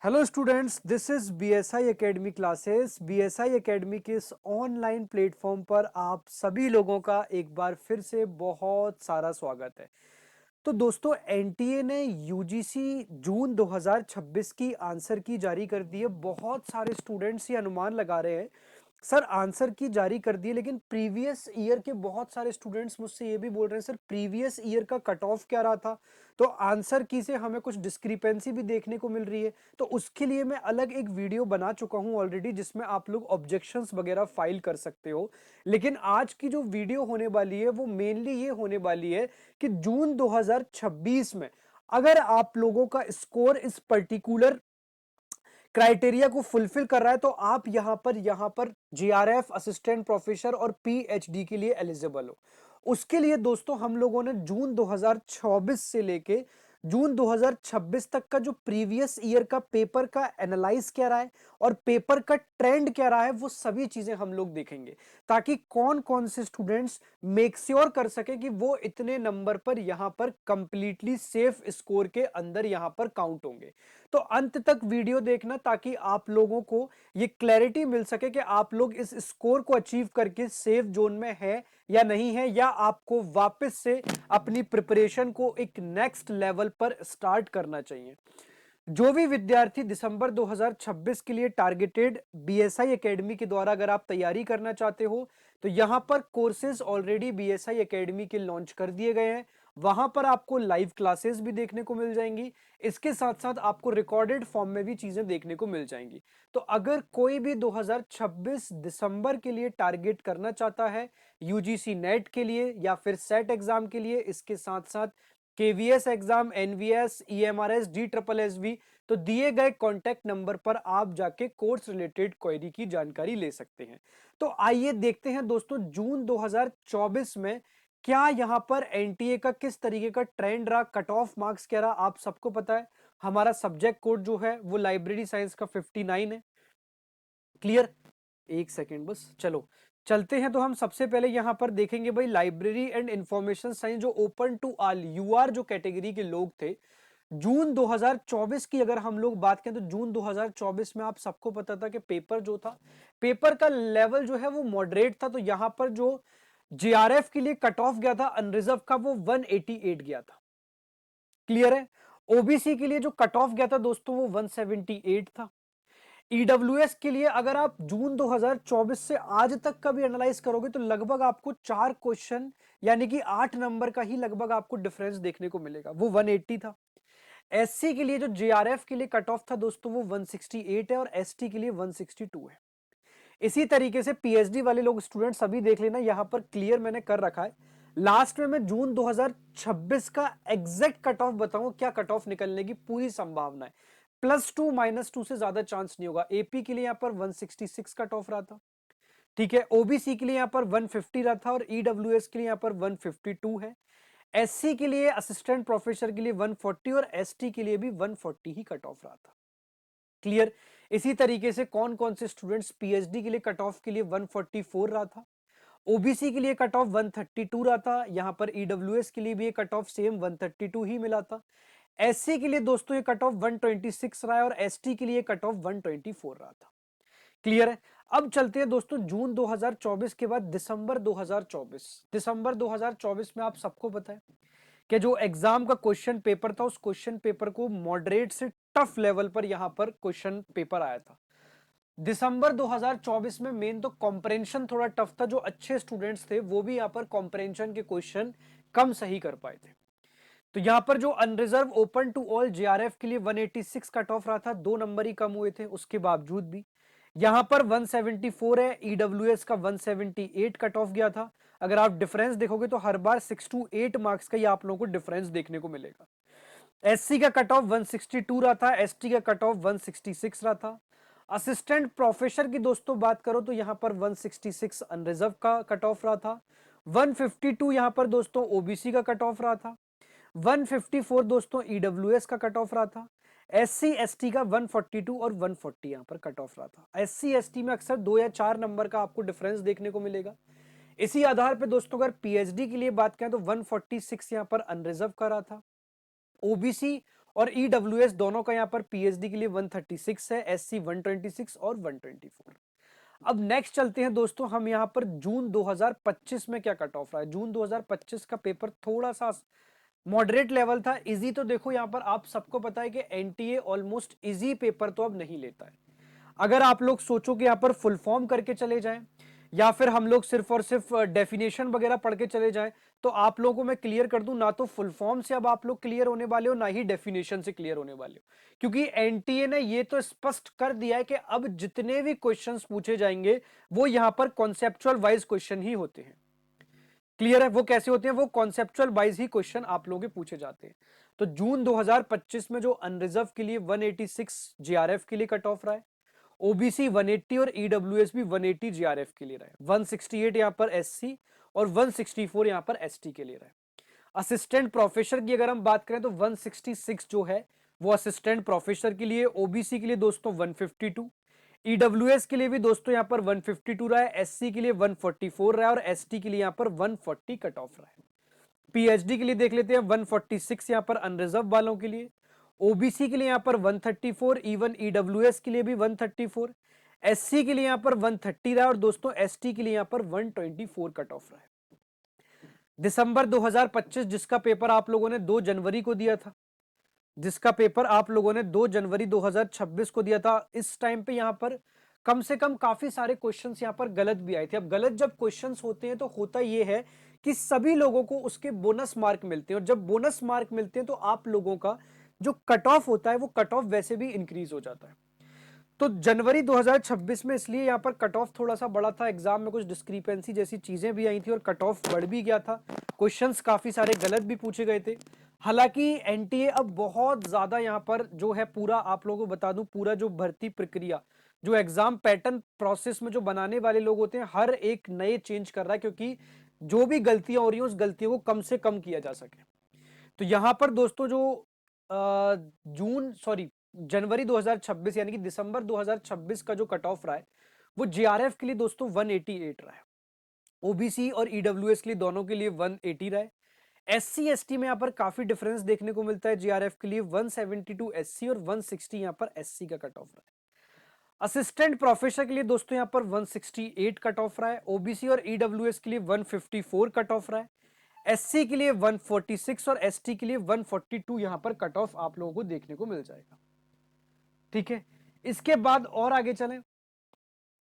Hello students, this is BSI academy classes. BSI academy के इस online platform पर आप सभी लोगों का एक बार फिर से बहुत सारा स्वागत है। तो दोस्तों, एनटीए ने यूजीसी जून 2026 की आंसर की जारी कर दी है। बहुत सारे स्टूडेंट्स ये अनुमान लगा रहे हैं सर आंसर की जारी कर दी है, लेकिन प्रीवियस ईयर के बहुत सारे स्टूडेंट्स मुझसे ये भी बोल रहे हैं सर प्रीवियस ईयर का कट ऑफ क्या रहा था। तो आंसर की से हमें कुछ डिस्क्रिपेंसी भी देखने को मिल रही है। तो उसके लिए मैं अलग एक वीडियो बना चुका हूं ऑलरेडी, जिसमें आप लोग ऑब्जेक्शंस वगैरह फाइल कर सकते हो। लेकिन आज की जो वीडियो होने वाली है वो मेनली ये होने वाली है कि जून 2026 में अगर आप लोगों का स्कोर इस पर्टिकुलर क्राइटेरिया को फुलफिल कर रहा है तो आप यहां पर जीआरएफ, असिस्टेंट प्रोफेसर और पीएचडी के लिए एलिजिबल हो। उसके लिए दोस्तों हम लोगों ने जून 2024 से लेके जून 2026 तक का जो प्रीवियस ईयर का पेपर का एनालाइज क्या रहा है और पेपर का ट्रेंड क्या रहा है, वो सभी चीजें हम लोग देखेंगे, ताकि कौन कौन से स्टूडेंट्स मेक श्योर कर सके कि वो इतने नंबर पर यहां पर कंप्लीटली सेफ स्कोर के अंदर यहां पर काउंट होंगे। तो अंत तक वीडियो देखना, ताकि आप लोगों को ये क्लैरिटी मिल सके कि आप लोग इस स्कोर को अचीव करके सेफ जोन में है या नहीं है, या आपको वापस से अपनी प्रिपरेशन को एक नेक्स्ट लेवल पर स्टार्ट करना चाहिए। जो भी विद्यार्थी दिसंबर 2026 के लिए टारगेटेड बीएसआई एकेडमी के द्वारा अगर आप तैयारी करना चाहते हो, तो यहां पर कोर्सेज ऑलरेडी बीएसआई एकेडमी के लॉन्च कर दिए गए हैं। वहां पर आपको लाइव क्लासेस भी देखने को मिल जाएंगी। इसके साथ साथ आपको रिकॉर्डेड फॉर्म में भी चीजें देखने को मिल जाएंगी। तो अगर कोई भी 2026 दिसंबर के लिए टारगेट करना चाहता है यूजीसी नेट के लिए या फिर सेट एग्जाम के लिए, इसके साथ साथ KVS exam, NVS, EMRS, D triple S B, तो दिए गए कॉन्टैक्ट नंबर पर आप जाके कोर्स रिलेटेड क्वेरी की जानकारी ले सकते हैं। तो आइए देखते हैं दोस्तों, जून 2024 में क्या यहां पर एनटीए का किस तरीके का ट्रेंड रहा, कट ऑफ मार्क्स क्या रहा। आप सबको पता है हमारा सब्जेक्ट कोड जो है वो लाइब्रेरी साइंस का 59 है। क्लियर? एक सेकेंड बस, चलो चलते हैं। तो हम सबसे पहले यहां पर देखेंगे भाई, लाइब्रेरी एंड इंफॉर्मेशन साइंस जो ओपन टू ऑल यूआर जो कैटेगरी के लोग थे, जून 2024 की अगर हम लोग बात करें तो जून 2024 में आप सबको पता था कि पेपर जो था, पेपर का लेवल जो है वो मॉडरेट था। तो यहां पर जो जीआरएफ के लिए कट ऑफ गया था अनरिजर्व का, वो 188 गया था। क्लियर है? ओबीसी के लिए जो कट ऑफ गया था दोस्तों वो 178 था। ईडब्ल्यूएस के लिए अगर आप जून 2024 से आज तक का भी एनालाइज करोगे तो लगभग आपको 4 क्वेश्चन यानी कि 8 नंबर का ही लगभग आपको डिफरेंस देखने को मिलेगा, वो 180 था। एससी के लिए जो जेआरएफ के लिए कट ऑफ था दोस्तों वो 168 है और एसटी के लिए 162 है। इसी तरीके से पीएचडी वाले लोग स्टूडेंट सभी देख लेना, यहां पर क्लियर मैंने कर रखा है। लास्ट में मैं जून 2026 का एग्जैक्ट कट ऑफ बताऊंगा, क्या कट ऑफ निकलने की पूरी संभावना है। +2 -2 से ज्यादा चांस नहीं होगा। एपी के लिए यहां पर 166 कट ऑफ रहा था, ठीक है। ओबीसी के लिए यहां पर 150 रहा था और ईडब्ल्यूएस के लिए यहां पर 152 है। एससी के लिए, असिस्टेंट प्रोफेसर के लिए 140 और एसटी के लिए भी 140 ही कट ऑफ रहा था। क्लियर? इसी तरीके से कौन कौन से स्टूडेंट्स पीएचडी के लिए कट ऑफ के लिए 144 रहा था, ओबीसी के लिए कट ऑफ 132 रहा था, यहां पर ईडब्ल्यूएस के लिए भी कट ऑफ सेम 132 ही मिला था। एससी के लिए दोस्तों ये कट ऑफ 126 रहा है और एसटी के लिए कट ऑफ 124 रहा था। क्लियर है? अब चलते हैं दोस्तों जून 2024 के बाद दिसंबर 2024। दिसंबर 2024 में आप सबको पता है कि जो एग्जाम का क्वेश्चन पेपर था, उस क्वेश्चन पेपर को मॉडरेट से टफ लेवल पर यहां पर क्वेश्चन पेपर आया था। दिसंबर 2024 में मेन तो कॉम्प्रेंशन थोड़ा टफ था। जो अच्छे स्टूडेंट्स थे वो भी यहां पर कॉम्प्रेंशन के क्वेश्चन कम सही कर पाए थे। तो यहां पर जो unreserve open to all JRF के लिए 186 कट ऑफ रहा था, 2 नंबर ही कम हुए थे उसके बावजूद भी। यहां पर 174 है, ईडब्ल्यूएस का 178 कट ऑफ गया था। अगर आप डिफरेंस देखोगे तो हर बार 6 to 8 मार्क्स का ही आप लोगों को डिफरेंस देखने को मिलेगा। एससी का कट ऑफ 162 रहा था, एसटी का कट ऑफ 166 रहा था। असिस्टेंट प्रोफेसर की दोस्तों बात करो तो यहां पर 166 अनरिजर्व का कट ऑफ रहा था। 152 यहां पर दोस्तों ओबीसी का कट ऑफ रहा था। 154 दोस्तों ईडब्ल्यूएस का कट ऑफ रहा था। एससी एसटी का 142 और 140 यहां पर कट ऑफ रहा था। एससी एसटी में अक्सर 2 या 4 नंबर का आपको डिफरेंस देखने को मिलेगा। इसी आधार पे दोस्तों अगर पीएचडी के लिए बात करें तो 146 यहां पर अनरिजर्व का रहा था। ओबीसी और ईडब्ल्यूएस दोनों का यहाँ पर पीएचडी के लिए 136 है, एससी 126 और 124। अब नेक्स्ट चलते हैं दोस्तों, हम यहाँ पर जून 2025 में क्या कट ऑफ रहा है। जून 2025 का पेपर थोड़ा सा मॉडरेट लेवल था। इजी तो देखो यहाँ पर आप सबको पता है कि एनटीए ऑलमोस्ट इजी पेपर तो अब नहीं लेता है। अगर आप लोग सोचो कि यहाँ पर फुल फॉर्म करके चले जाएं या फिर हम लोग सिर्फ और सिर्फ डेफिनेशन वगैरह पढ़ के चले जाएं, तो आप लोगों को मैं क्लियर कर दूं, ना तो फुल फॉर्म से अब आप लोग क्लियर होने वाले हो, ना ही डेफिनेशन से क्लियर होने वाले हो। क्योंकि एनटीए ने ये तो स्पष्ट कर दिया है कि अब जितने भी क्वेश्चंस पूछे जाएंगे वो यहां पर कॉन्सेप्चुअल वाइज क्वेश्चन ही होते हैं। क्लियर है? वो कैसे होते हैं? वो कॉन्सेप्चुअल वाइज ही क्वेश्चन आप लोगों के पूछे जाते हैं। तो जून 2025 में जो अनरिजर्व के लिए 186 जीआरएफ के लिए कट ऑफ रहा है, ओबीसी 180 और ईडब्ल्यूएस भी 180 जीआरएफ के लिए रहा है, 168 यहां पर एससी और 164 यहां पर एसटी के लिए रहा है। असिस्टेंट प्रोफेसर की अगर हम बात करें तो 166 जो है वो असिस्टेंट प्रोफेसर के लिए, ओबीसी के लिए दोस्तों 152, ईडब्ल्यूएस के लिए भी दोस्तों यहां पर 152 रहा है, एससी के लिए 144 रहा है और एसटी के लिए यहां पर 140 कट ऑफ रहा है। पीएचडी के लिए देख लेते हैं 146 यहां पर अनरिजर्व वालों के लिए, ओबीसी के लिए यहां पर 134, इवन ईडब्ल्यूएस के लिए भी 134, एससी के लिए यहां पर 130 रहा है और दोस्तों एसटी के लिए यहां पर 124 कट ऑफ रहा है। दिसंबर 2025 जिसका पेपर आप लोगों ने 2 जनवरी को दिया था, जिसका पेपर आप लोगों ने 2 जनवरी 2026 को दिया था, इस टाइम पे यहां पर कम से कम काफी सारे क्वेश्चंस यहां पर गलत भी आए थे। अब गलत जब क्वेश्चंस होते हैं तो होता यह है कि सभी लोगों को उसके बोनस मार्क मिलते हैं, और जब बोनस मार्क मिलते हैं तो आप लोगों का जो कट ऑफ होता है वो कट ऑफ वैसे भी इंक्रीज हो जाता है। तो जनवरी 2026 में इसलिए यहां पर कट ऑफ थोड़ा सा बड़ा था, एग्जाम में कुछ डिस्क्रिपेंसी जैसी चीजें भी आई थी और कट ऑफ बढ़ भी गया था, क्वेश्चंस काफी सारे गलत भी पूछे गए थे। हालांकि एनटीए अब बहुत ज्यादा यहां पर जो है, पूरा आप लोगों को बता दूं, पूरा जो भर्ती प्रक्रिया, जो एग्जाम पैटर्न प्रोसेस में जो बनाने वाले लोग होते हैं, हर एक नए चेंज कर रहा है, क्योंकि जो भी गलतियां हो रही हैं उस गलतियों को कम से कम किया जा सके। तो यहां पर दोस्तों जो जनवरी 2026 यानी कि दिसंबर 2026 का जो कट ऑफ रहा है वो जीआरएफ के लिए दोस्तों 188 रहा है, ओबीसी और ईडब्ल्यूएस के लिए दोनों के लिए 180 रहा है, एससी एसटी में यहां पर काफी डिफरेंस देखने को मिलता है, जीआरएफ के लिए 172 एससी और 160 यहां पर एससी का कट ऑफ रहा है। असिस्टेंट प्रोफेसर के लिए दोस्तों यहां पर 168 कट ऑफ रहा है, ओबीसी और ईडब्ल्यूएस के लिए 154 कट ऑफ रहा है, एससी के लिए 146 और एसटी के लिए 142 यहां पर कट ऑफ आप लोगों को देखने को मिल जाएगा। ठीक है, इसके बाद और आगे चलें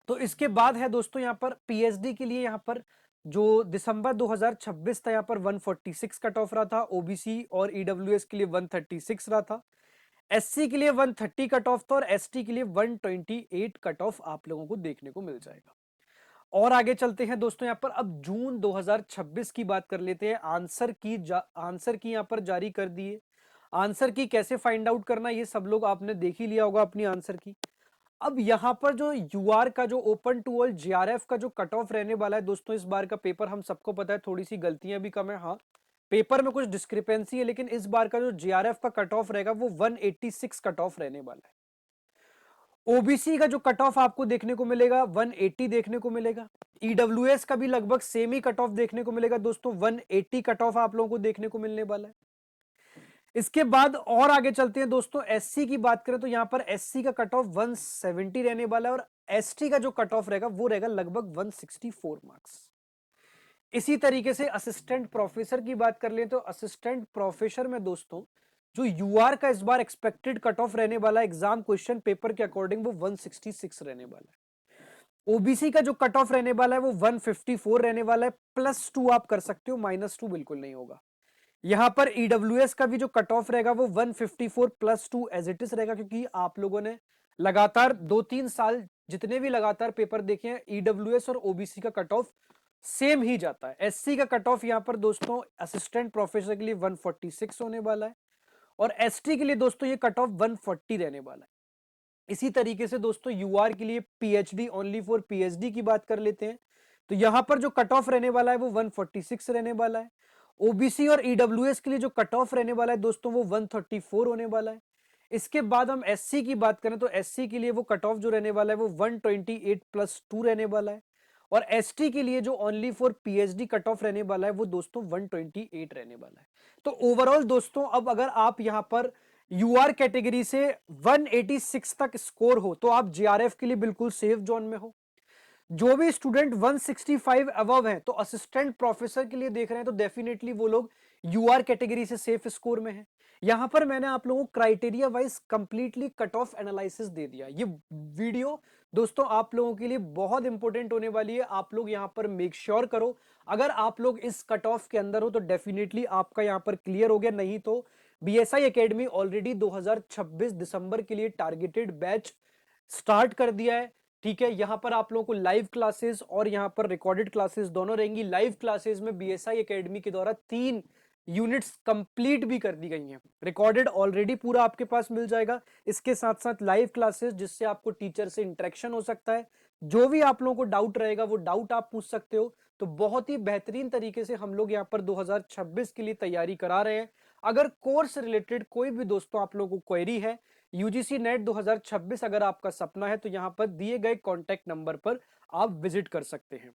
तो इसके बाद है दोस्तों यहां पर पीएचडी के लिए, यहां पर जो दिसंबर 2026 था यहां पर 146 कट ऑफ रहा था, ओबीसी और ईडब्ल्यूएस के लिए 136 रहा था, एससी के लिए 130 कट ऑफ था और एसटी के लिए 128 कट ऑफ आप लोगों को देखने को मिल जाएगा। और आगे चलते हैं दोस्तों, यहां पर अब जून 2026 की बात कर लेते हैं। आंसर की यहां पर जारी कर दिए। आंसर की कैसे फाइंड आउट करना ये सब लोग आपने देख ही लिया होगा अपनी आंसर की। अब यहां पर जो यूआर का जो ओपन टू ऑल जीआरएफ का जो कट ऑफ रहने वाला है दोस्तों, इस बार का पेपर हम सबको पता है थोड़ी सी गलतियां भी कम है, हाँ पेपर में कुछ डिस्क्रिपेंसी है, लेकिन इस बार का जो जीआरएफ का कट ऑफ रहेगा वो 186 कट ऑफ रहने वाला है। ओबीसी का जो कट ऑफ आपको देखने को मिलेगा 180 देखने को मिलेगा, ईडब्ल्यूएस का भी लगभग सेम ही कट ऑफ देखने को मिलेगा दोस्तों, 180 कट ऑफ आप लोगों को देखने को मिलने वाला है। इसके बाद और आगे चलते हैं दोस्तों, एससी की बात करें तो यहां पर एससी का कट ऑफ 170 रहने वाला है और एसटी का जो कट ऑफ रहेगा वो रहेगा लगभग 164 मार्क्स। इसी तरीके से असिस्टेंट प्रोफेसर की बात कर लें तो असिस्टेंट प्रोफेसर में दोस्तों जो यूआर का इस बार एक्सपेक्टेड कट ऑफ रहने वाला है एग्जाम क्वेश्चन पेपर के अकॉर्डिंग वो 166 रहने वाला है। ओबीसी का जो कट ऑफ रहने वाला है वो 154 रहने वाला है, +2 आप कर सकते हो, -2 बिल्कुल नहीं होगा। यहां पर ईडब्ल्यूएस का भी जो कट ऑफ रहेगा वो 154 +2 एज इट इज रहेगा, क्योंकि आप लोगों ने लगातार 2-3 साल जितने भी लगातार पेपर देखे हैं ईडब्ल्यूएस और ओबीसी का कट ऑफ सेम ही जाता है। एससी का कट ऑफ यहां पर दोस्तों असिस्टेंट प्रोफेसर के लिए 146 होने वाला है और एसटी के लिए दोस्तों ये कट ऑफ 140 रहने वाला है। इसी तरीके से दोस्तों यूआर के लिए पीएचडी ओनली फॉर पीएचडी की बात कर लेते हैं तो यहां पर जो कट ऑफ रहने वाला है वो 146 रहने वाला है। ओबीसी और ईडब्ल्यूएस के लिए जो कट ऑफ रहने वाला है दोस्तों वो 134 होने वाला है। इसके बाद हम एससी की बात करें तो एससी के लिए वो कट ऑफ जो रहने वाला है वो 128 +2 रहने वाला है और एसटी के लिए जो only for PhD cut off रहने वाला है वो दोस्तों 128 रहने वाला है। तो ओवरऑल दोस्तों अब अगर आप यहां पर यूआर कैटेगरी से 186 तक स्कोर हो तो आप जेआरएफ के लिए बिल्कुल सेफ जोन में हो। जो भी स्टूडेंट 165 अबव हैं तो असिस्टेंट प्रोफेसर के लिए देख रहे हैं तो डेफिनेटली वो लोग यूआर कैटेगरी से सेफ स्कोर में हैं। यहां पर मैंने आप लोगों को criteria wise completely cut off analysis दे दिया। ये वीडियो दोस्तों आप लोगों के लिए बहुत इंपॉर्टेंट होने वाली है। आप लोग यहां पर मेक श्योर करो, अगर आप लोग इस कट ऑफ के अंदर हो तो डेफिनेटली आपका यहां पर क्लियर हो गया, नहीं तो बीएसआई एकेडमी ऑलरेडी 2026 दिसंबर के लिए टारगेटेड बैच स्टार्ट कर दिया है। ठीक है, यहां पर आप लोगों को लाइव क्लासेस और यहां पर रिकॉर्डेड क्लासेस दोनों रहेंगी। लाइव क्लासेस में बीएसआई एकेडमी के द्वारा 3 यूनिट्स कंप्लीट भी कर दी गई हैं। रिकॉर्डेड ऑलरेडी पूरा आपके पास मिल जाएगा, इसके साथ साथ लाइव क्लासेस जिससे आपको टीचर से इंटरेक्शन हो सकता है। जो भी आप लोगों को डाउट रहेगा वो डाउट आप पूछ सकते हो। तो बहुत ही बेहतरीन तरीके से हम लोग यहाँ पर 2026 के लिए तैयारी करा रहे हैं। अगर कोर्स रिलेटेड कोई भी दोस्तों आप लोगों को क्वेरी है, यूजीसी नेट 2026 अगर आपका सपना है तो यहां पर दिए गए कॉन्टैक्ट नंबर पर आप विजिट कर सकते हैं।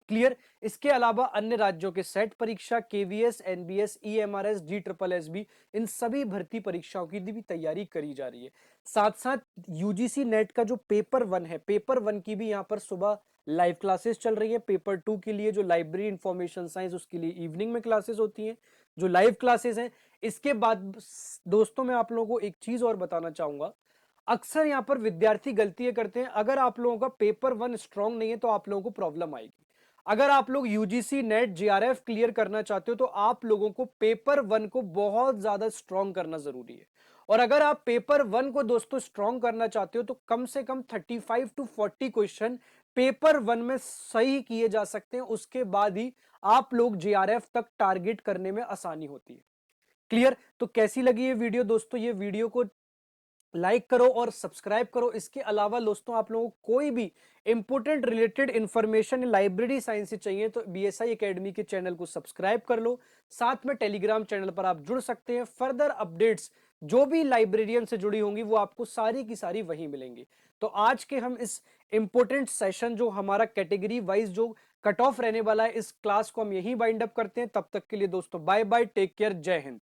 क्लियर। इसके अलावा अन्य राज्यों के सेट परीक्षा, केवीएस, एनबीएस, ईएमआरएस, जी ट्रिपल एस बी, इन सभी भर्ती परीक्षाओं की भी तैयारी करी जा रही है। साथ साथ यूजीसी नेट का जो पेपर 1 है, पेपर 1 की भी यहां पर सुबह लाइव क्लासेस चल रही है। पेपर 2 के लिए जो लाइब्रेरी इंफॉर्मेशन साइंस उसके लिए इवनिंग में क्लासेस होती हैं, जो लाइव क्लासेस हैं। इसके बाद दोस्तों मैं आप लोगों को एक चीज और बताना चाहूंगा, अक्सर यहां पर विद्यार्थी गलतियां करते हैं। अगर आप लोगों का पेपर 1 स्ट्रांग नहीं है तो आप लोगों को प्रॉब्लम आएगी। अगर आप लोग यूजीसी नेट जेआरएफ क्लियर करना चाहते हो तो आप लोगों को पेपर 1 को बहुत ज्यादा स्ट्रांग करना जरूरी है। और अगर आप पेपर 1 को दोस्तों स्ट्रांग करना चाहते हो तो कम से कम 35 टू 40 क्वेश्चन पेपर 1 में सही किए जा सकते हैं, उसके बाद ही आप लोग जेआरएफ तक टारगेट करने में आसानी होती है। क्लियर। तो कैसी लगी ये वीडियो दोस्तों? ये वीडियो को लाइक करो और सब्सक्राइब करो। इसके अलावा दोस्तों आप लोगों को कोई भी important related information library science से चाहिए तो बीएसआई एकेडमी के चैनल को सब्सक्राइब कर लो। साथ में टेलीग्राम चैनल पर आप जुड़ सकते हैं। फर्दर अपडेट्स जो भी लाइब्रेरियन से जुड़ी होंगी वो आपको सारी की सारी वहीं मिलेंगी। तो आज के हम इस इंपोर्टेंट सेशन जो हमारा कैटेगरी वाइज जो कट ऑफ रहने वाला है, इस क्लास को हम यहीं बाइंड अप करते हैं। तब तक के लिए दोस्तों बाय बाय, टेक केयर, जय हिंद।